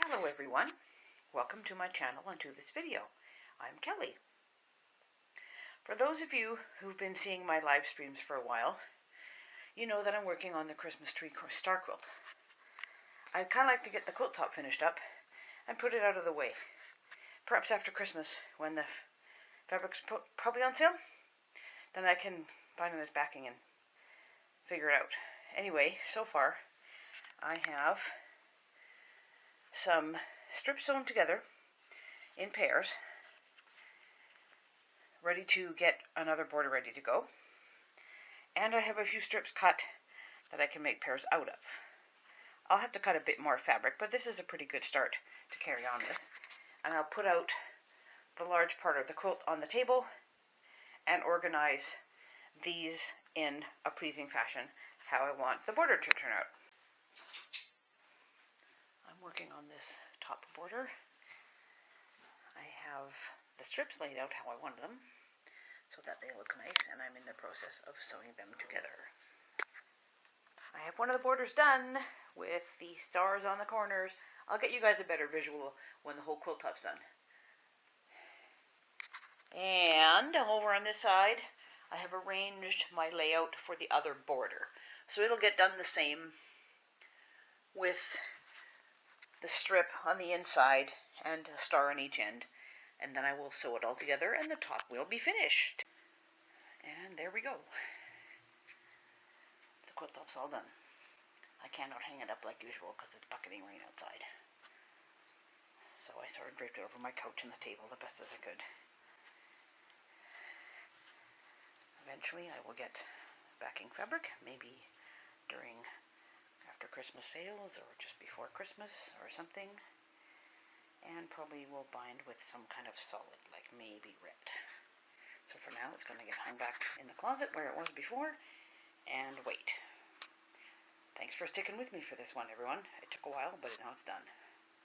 Hello everyone, welcome to my channel and to this video. I'm Kelly. For those of you who've been seeing my live streams for a while, you know that I'm working on the Christmas Tree Star Quilt. I'd kind of like to get the quilt top finished up and put it out of the way. Perhaps after Christmas, when the fabric's probably on sale, then I can find this backing and figure it out. Anyway, so far I have some strips sewn together in pairs, ready to get another border ready to go. And I have a few strips cut that I can make pairs out of. I'll have to cut a bit more fabric, but this is a pretty good start to carry on with. And I'll put out the large part of the quilt on the table and organize these in a pleasing fashion, how I want the border to turn out. I'm working on this top border. I have the strips laid out how I wanted them so that they look nice, and I'm in the process of sewing them together. I have one of the borders done with the stars on the corners. I'll get you guys a better visual when the whole quilt top's done. And over on this side, I have arranged my layout for the other border. So it'll get done the same with the strip on the inside and a star on each end. And then I will sew it all together and the top will be finished. And there we go. The quilt top's all done. I cannot hang it up like usual because it's bucketing rain outside. So I sort of draped it over my couch and the table the best as I could. Eventually I will get backing fabric, maybe during after Christmas sales or just before Christmas or something, and probably will bind with some kind of solid, like maybe red. So for now it's going to get hung back in the closet where it was before and wait. Thanks for sticking with me for this one, everyone. It took a while, but now it's done.